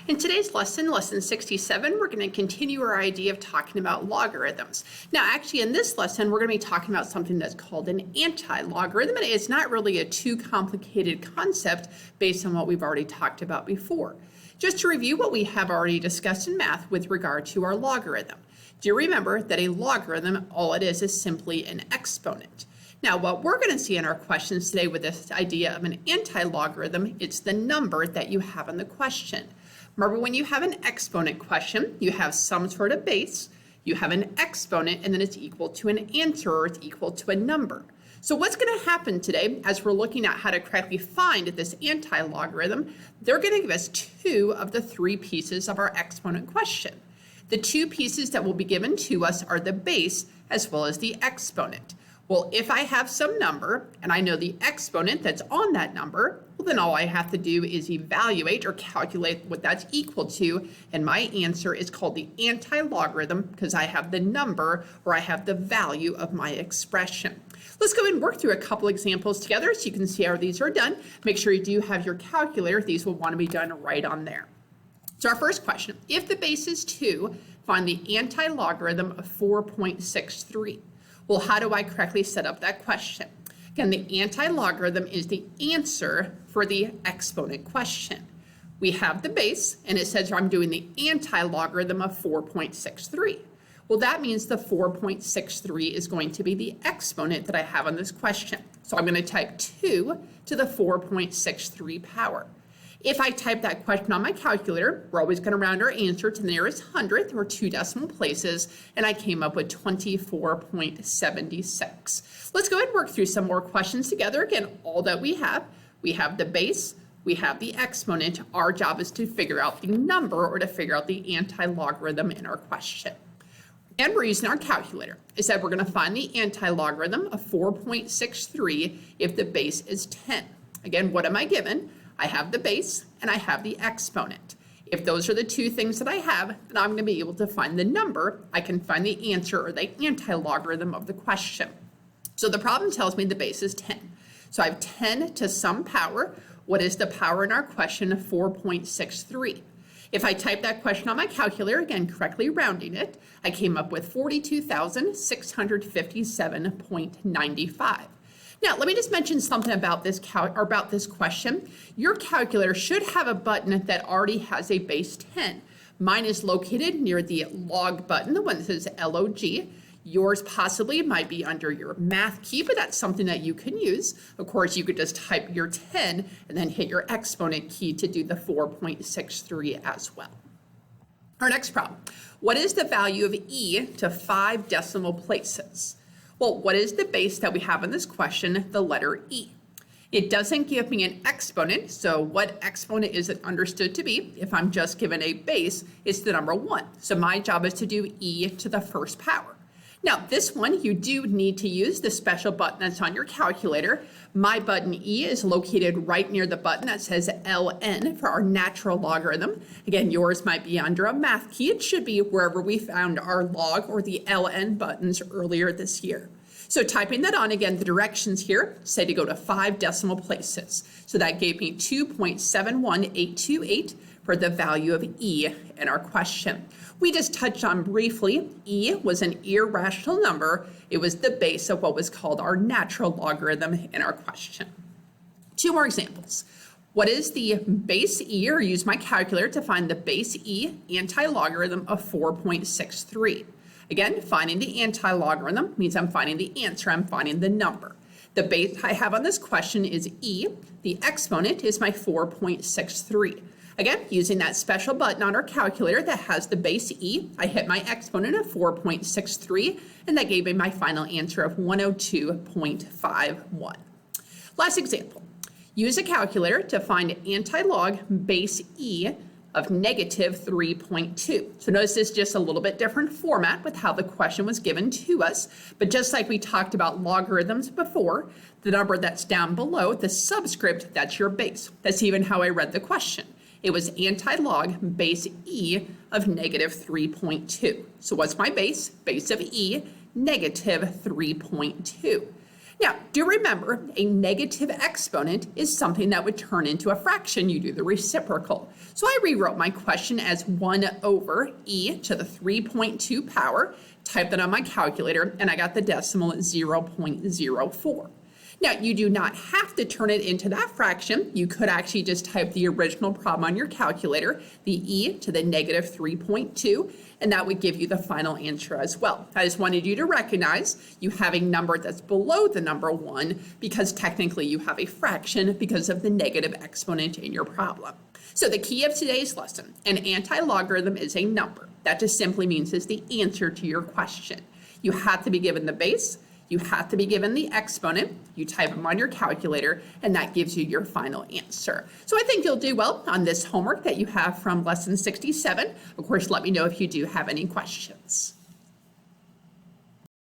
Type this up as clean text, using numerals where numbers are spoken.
In today's lesson, lesson 67, we're going to continue our idea of talking about logarithms. Now, actually, in this lesson, we're going to be talking about something that's called an antilogarithm, and it's not really a too complicated concept based on what we've already talked about before. Just to review what we have already discussed in math with regard to our logarithm. Do you remember that a logarithm, all it is simply an exponent? Now, what we're going to see in our questions today with this idea of an antilogarithm, it's the number that you have in the question. Remember, when you have an exponent question, you have some sort of base, you have an exponent, and then it's equal to an answer, or it's equal to a number. So what's going to happen today, as we're looking at how to correctly find this antilogarithm, they're going to give us two of the three pieces of our exponent question. The two pieces that will be given to us are the base as well as the exponent. Well, if I have some number and I know the exponent that's on that number, well, then all I have to do is evaluate or calculate what that's equal to, and my answer is called the antilogarithm because I have the number or I have the value of my expression. Let's go ahead and work through a couple examples together so you can see how these are done. Make sure you do have your calculator. These will want to be done right on there. So our first question, if the base is 2, find the antilogarithm of 4.63. Well, how do I correctly set up that question? Again, the antilogarithm is the answer for the exponent question. We have the base, and it says I'm doing the antilogarithm of 4.63. Well, that means the 4.63 is going to be the exponent that I have on this question. So I'm going to type 2 to the 4.63 power. If I type that question on my calculator, we're always going to round our answer to the nearest hundredth or 2 decimal places, and I came up with 24.76. Let's go ahead and work through some more questions together. Again, all that we have the base, we have the exponent. Our job is to figure out the number or to figure out the antilogarithm in our question. And we're using our calculator. It said we're going to find the antilogarithm of 4.63 if the base is 10. Again, what am I given? I have the base and I have the exponent. If those are the two things that I have, then I'm going to be able to find the number. I can find the answer or the antilogarithm of the question. So the problem tells me the base is 10. So I have 10 to some power. What is the power in our question of 4.63? If I type that question on my calculator, again, correctly rounding it, I came up with 42,657.95. Now, let me just mention something about this question. Your calculator should have a button that already has a base 10. Mine is located near the log button, the one that says LOG. Yours possibly might be under your math key, but that's something that you can use. Of course, you could just type your 10 and then hit your exponent key to do the 4.63 as well. Our next problem. What is the value of e to 5 decimal places? Well, what is the base that we have in this question? The letter e. It doesn't give me an exponent, so what exponent is it understood to be? If I'm just given a base, it's the number 1. So my job is to do e to the first power. Now, this one, you do need to use the special button that's on your calculator. My button E is located right near the button that says LN for our natural logarithm. Again, yours might be under a math key. It should be wherever we found our log or the LN buttons earlier this year. So typing that on, again, the directions here say to go to 5 decimal places. So that gave me 2.71828 for the value of E in our question. We just touched on briefly, E was an irrational number. It was the base of what was called our natural logarithm in our question. 2 more examples. What is the base E, or use my calculator to find the base E antilogarithm of 4.63? Again, finding the antilogarithm means I'm finding the answer, I'm finding the number. The base I have on this question is E. The exponent is my 4.63. Again, using that special button on our calculator that has the base E, I hit my exponent of 4.63, and that gave me my final answer of 102.51. Last example. Use a calculator to find antilog base E of negative 3.2. So notice this is just a little bit different format with how the question was given to us, but just like we talked about logarithms before, the number that's down below, the subscript, that's your base. That's even how I read the question. It was antilog base E of negative 3.2. So what's my base? Base of E, negative 3.2. Now, do remember, a negative exponent is something that would turn into a fraction. You do the reciprocal. So I rewrote my question as 1 over e to the 3.2 power, typed that on my calculator, and I got the decimal at 0.04. Now, you do not have to turn it into that fraction. You could actually just type the original problem on your calculator, the e to the negative 3.2, and that would give you the final answer as well. I just wanted you to recognize you have a number that's below the number 1 because technically you have a fraction because of the negative exponent in your problem. So the key of today's lesson, an antilogarithm is a number. That just simply means it's the answer to your question. You have to be given the base, you have to be given the exponent, you type them on your calculator, and that gives you your final answer. So I think you'll do well on this homework that you have from lesson 67. Of course, let me know if you do have any questions.